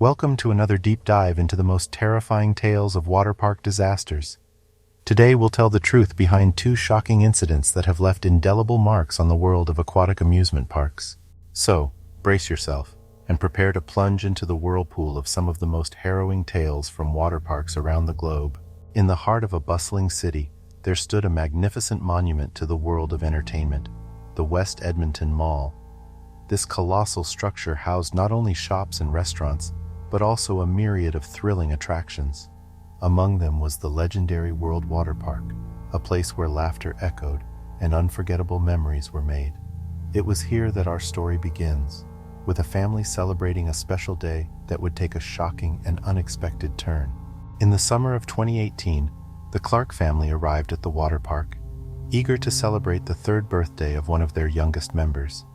Welcome to another deep dive into the most terrifying tales of water park disasters. Today we'll tell the truth behind two shocking incidents that have left indelible marks on the world of aquatic amusement parks. So, brace yourself and prepare to plunge into the whirlpool of some of the most harrowing tales from water parks around the globe. In the heart of a bustling city, there stood a magnificent monument to the world of entertainment, the West Edmonton Mall. This colossal structure housed not only shops and restaurants, but also a myriad of thrilling attractions. Among them was the legendary World Water Park, a place where laughter echoed and unforgettable memories were made. It was here that our story begins, with a family celebrating a special day that would take a shocking and unexpected turn. In the summer of 2018, the Clark family arrived at the water park, eager to celebrate the third birthday of one of their youngest members.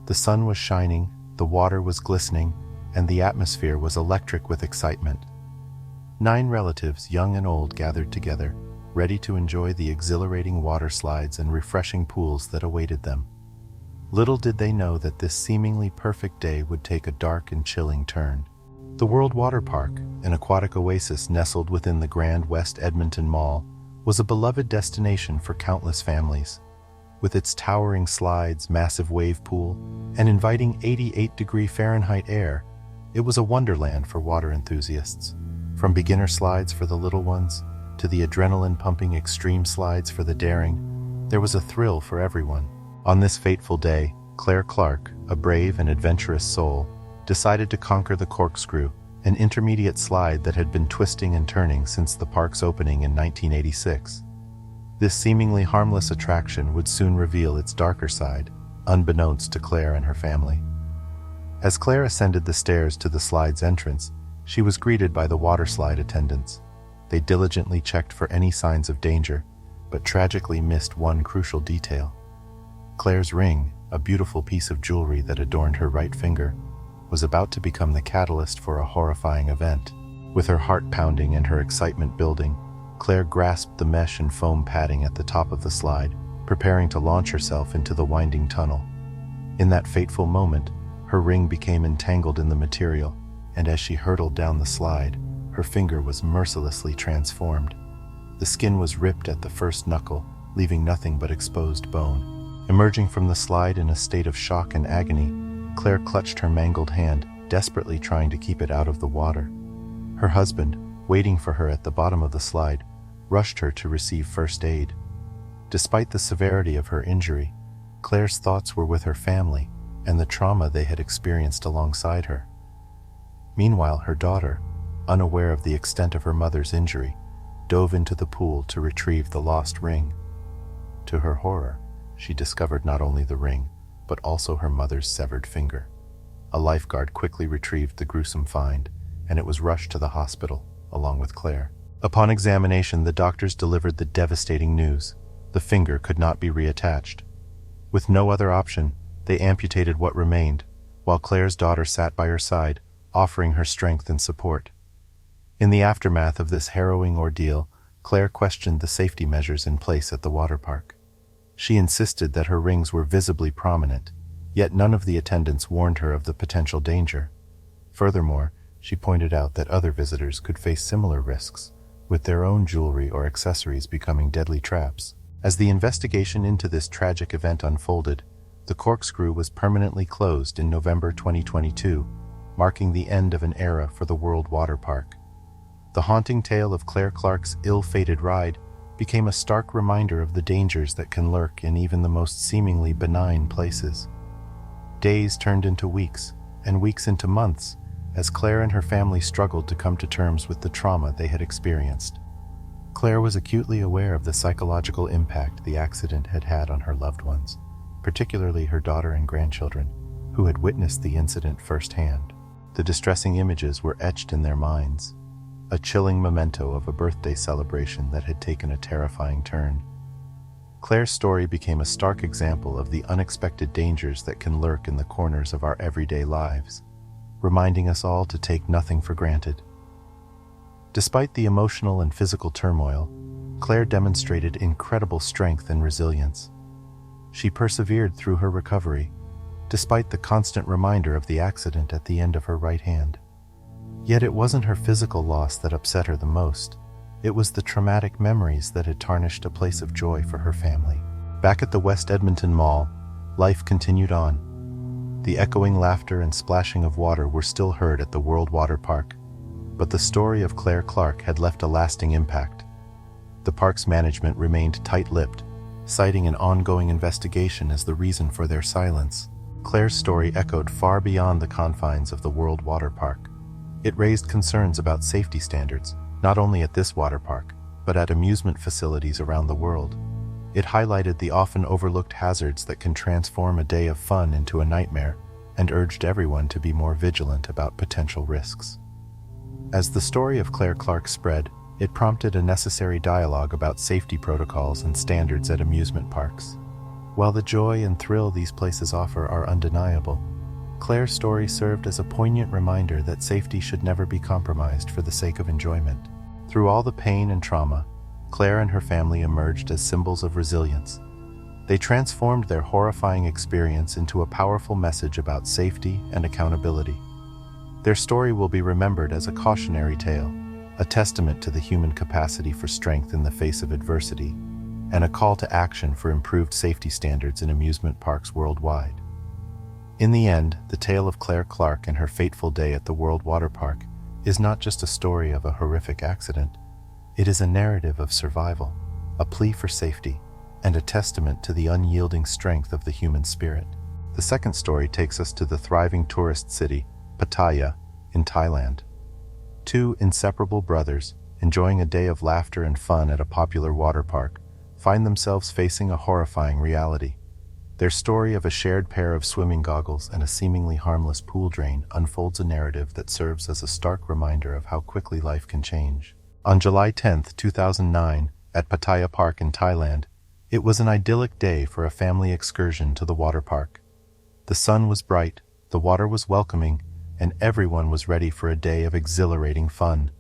The sun was shining, the water was glistening, and the atmosphere was electric with excitement. 9 relatives, young and old, gathered together, ready to enjoy the exhilarating water slides and refreshing pools that awaited them. Little did they know that this seemingly perfect day would take a dark and chilling turn. The World Water Park, an aquatic oasis nestled within the grand West Edmonton Mall, was a beloved destination for countless families. With its towering slides, massive wave pool, and inviting 88-degree Fahrenheit air, it was a wonderland for water enthusiasts. From beginner slides for the little ones, to the adrenaline-pumping extreme slides for the daring, there was a thrill for everyone. On this fateful day, Claire Clark, a brave and adventurous soul, decided to conquer the corkscrew, an intermediate slide that had been twisting and turning since the park's opening in 1986. This seemingly harmless attraction would soon reveal its darker side, unbeknownst to Claire and her family. As Claire ascended the stairs to the slide's entrance, she was greeted by the water slide attendants. They diligently checked for any signs of danger, but tragically missed one crucial detail. Claire's ring, a beautiful piece of jewelry that adorned her right finger, was about to become the catalyst for a horrifying event. With her heart pounding and her excitement building, Claire grasped the mesh and foam padding at the top of the slide, preparing to launch herself into the winding tunnel. In that fateful moment, her ring became entangled in the material, and as she hurtled down the slide, her finger was mercilessly transformed. The skin was ripped at the first knuckle, leaving nothing but exposed bone. Emerging from the slide in a state of shock and agony, Claire clutched her mangled hand, desperately trying to keep it out of the water. Her husband, waiting for her at the bottom of the slide, rushed her to receive first aid. Despite the severity of her injury, Claire's thoughts were with her family and the trauma they had experienced alongside her. Meanwhile, her daughter, unaware of the extent of her mother's injury, dove into the pool to retrieve the lost ring. To her horror, she discovered not only the ring, but also her mother's severed finger. A lifeguard quickly retrieved the gruesome find, and it was rushed to the hospital, along with Claire. Upon examination, the doctors delivered the devastating news: the finger could not be reattached. With no other option, they amputated what remained, while Claire's daughter sat by her side, offering her strength and support. In the aftermath of this harrowing ordeal, Claire questioned the safety measures in place at the water park. She insisted that her rings were visibly prominent, yet none of the attendants warned her of the potential danger. Furthermore, she pointed out that other visitors could face similar risks, with their own jewelry or accessories becoming deadly traps. As the investigation into this tragic event unfolded, the corkscrew was permanently closed in November 2022, marking the end of an era for the World Water Park. The haunting tale of Claire Clark's ill-fated ride became a stark reminder of the dangers that can lurk in even the most seemingly benign places. Days turned into weeks, and weeks into months, as Claire and her family struggled to come to terms with the trauma they had experienced. Claire was acutely aware of the psychological impact the accident had had on her loved ones, particularly her daughter and grandchildren, who had witnessed the incident firsthand. The distressing images were etched in their minds, a chilling memento of a birthday celebration that had taken a terrifying turn. Claire's story became a stark example of the unexpected dangers that can lurk in the corners of our everyday lives, reminding us all to take nothing for granted. Despite the emotional and physical turmoil, Claire demonstrated incredible strength and resilience. She persevered through her recovery, despite the constant reminder of the accident at the end of her right hand. Yet it wasn't her physical loss that upset her the most. It was the traumatic memories that had tarnished a place of joy for her family. Back at the West Edmonton Mall, life continued on. The echoing laughter and splashing of water were still heard at the World Water Park, but the story of Claire Clark had left a lasting impact. The park's management remained tight-lipped, citing an ongoing investigation as the reason for their silence. Claire's story echoed far beyond the confines of the World Water Park. It raised concerns about safety standards, not only at this water park, but at amusement facilities around the world. It highlighted the often overlooked hazards that can transform a day of fun into a nightmare, and urged everyone to be more vigilant about potential risks. As the story of Claire Clark spread, it prompted a necessary dialogue about safety protocols and standards at amusement parks. While the joy and thrill these places offer are undeniable, Claire's story served as a poignant reminder that safety should never be compromised for the sake of enjoyment. Through all the pain and trauma, Claire and her family emerged as symbols of resilience. They transformed their horrifying experience into a powerful message about safety and accountability. Their story will be remembered as a cautionary tale, a testament to the human capacity for strength in the face of adversity, and a call to action for improved safety standards in amusement parks worldwide. In the end, the tale of Claire Clark and her fateful day at the World Water Park is not just a story of a horrific accident. It is a narrative of survival, a plea for safety, and a testament to the unyielding strength of the human spirit. The second story takes us to the thriving tourist city, Pattaya, in Thailand. Two inseparable brothers, enjoying a day of laughter and fun at a popular water park, find themselves facing a horrifying reality. Their story of a shared pair of swimming goggles and a seemingly harmless pool drain unfolds a narrative that serves as a stark reminder of how quickly life can change. On July 10, 2009, at Pattaya Park in Thailand, it was an idyllic day for a family excursion to the water park. The sun was bright, the water was welcoming, and everyone was ready for a day of exhilarating fun.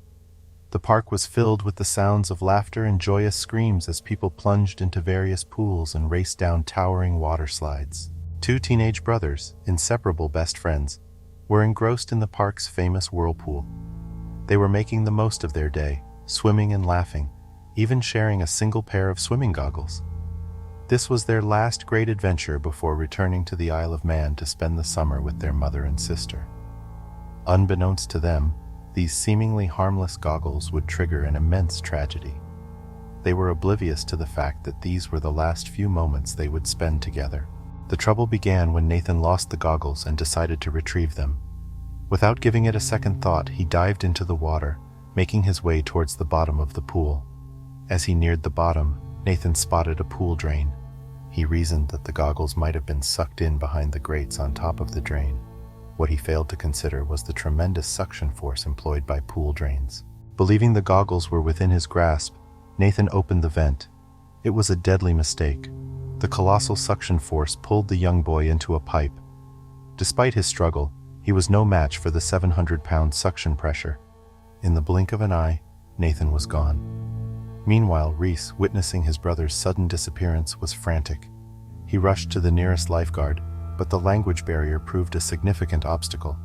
The park was filled with the sounds of laughter and joyous screams as people plunged into various pools and raced down towering water slides. Two teenage brothers, inseparable best friends, were engrossed in the park's famous whirlpool. They were making the most of their day, swimming and laughing, even sharing a single pair of swimming goggles. This was their last great adventure before returning to the Isle of Man to spend the summer with their mother and sister. Unbeknownst to them, these seemingly harmless goggles would trigger an immense tragedy. They were oblivious to the fact that these were the last few moments they would spend together. The trouble began when Nathan lost the goggles and decided to retrieve them. Without giving it a second thought, he dived into the water, making his way towards the bottom of the pool. As he neared the bottom, Nathan spotted a pool drain. He reasoned that the goggles might have been sucked in behind the grates on top of the drain. What he failed to consider was the tremendous suction force employed by pool drains. Believing the goggles were within his grasp, Nathan opened the vent. It was a deadly mistake. The colossal suction force pulled the young boy into a pipe. Despite his struggle, he was no match for the 700-pound suction pressure. In the blink of an eye, Nathan was gone. Meanwhile, Reese, witnessing his brother's sudden disappearance, was frantic. He rushed to the nearest lifeguard, but the language barrier proved a significant obstacle.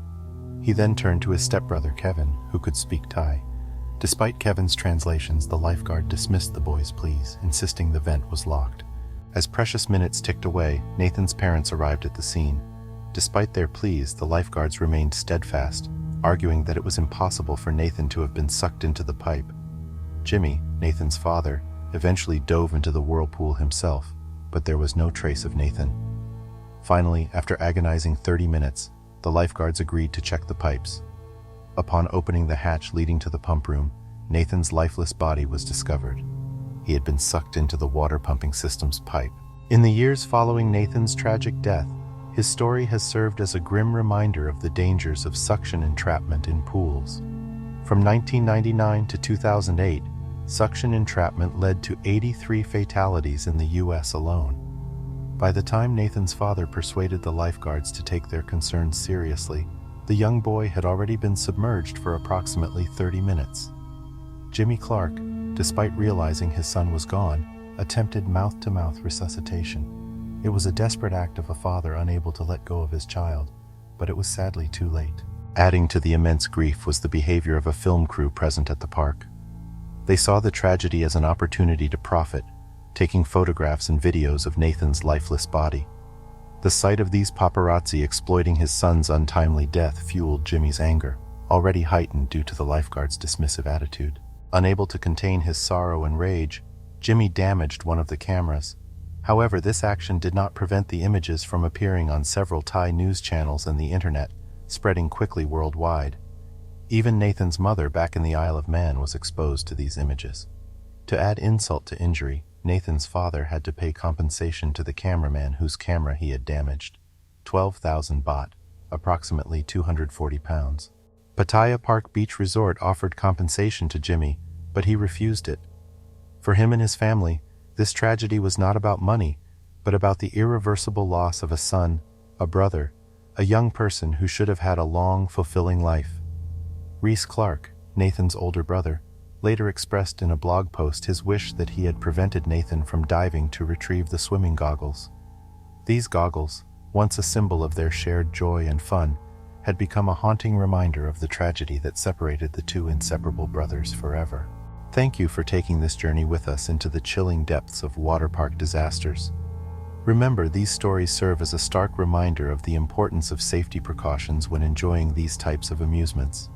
He then turned to his stepbrother, Kevin, who could speak Thai. Despite Kevin's translations, the lifeguard dismissed the boy's pleas, insisting the vent was locked. As precious minutes ticked away, Nathan's parents arrived at the scene. Despite their pleas, the lifeguards remained steadfast, arguing that it was impossible for Nathan to have been sucked into the pipe. Jimmy, Nathan's father, eventually dove into the whirlpool himself, but there was no trace of Nathan. Finally, after agonizing 30 minutes, the lifeguards agreed to check the pipes. Upon opening the hatch leading to the pump room, Nathan's lifeless body was discovered. He had been sucked into the water pumping system's pipe. In the years following Nathan's tragic death, his story has served as a grim reminder of the dangers of suction entrapment in pools. From 1999 to 2008, suction entrapment led to 83 fatalities in the U.S. alone. By the time Nathan's father persuaded the lifeguards to take their concerns seriously, the young boy had already been submerged for approximately 30 minutes. Jimmy Clark, despite realizing his son was gone, attempted mouth-to-mouth resuscitation. It was a desperate act of a father unable to let go of his child, but it was sadly too late. Adding to the immense grief was the behavior of a film crew present at the park. They saw the tragedy as an opportunity to profit, taking photographs and videos of Nathan's lifeless body. The sight of these paparazzi exploiting his son's untimely death fueled Jimmy's anger, already heightened due to the lifeguard's dismissive attitude. Unable to contain his sorrow and rage, Jimmy damaged one of the cameras. However, this action did not prevent the images from appearing on several Thai news channels and the internet, spreading quickly worldwide. Even Nathan's mother back in the Isle of Man was exposed to these images. To add insult to injury, Nathan's father had to pay compensation to the cameraman whose camera he had damaged. 12,000 baht, approximately 240 pounds. Pattaya Park Beach Resort offered compensation to Jimmy, but he refused it. For him and his family, this tragedy was not about money, but about the irreversible loss of a son, a brother, a young person who should have had a long, fulfilling life. Reese Clark, Nathan's older brother, later expressed in a blog post his wish that he had prevented Nathan from diving to retrieve the swimming goggles. These goggles, once a symbol of their shared joy and fun, had become a haunting reminder of the tragedy that separated the two inseparable brothers forever. Thank you for taking this journey with us into the chilling depths of water park disasters. Remember, these stories serve as a stark reminder of the importance of safety precautions when enjoying these types of amusements.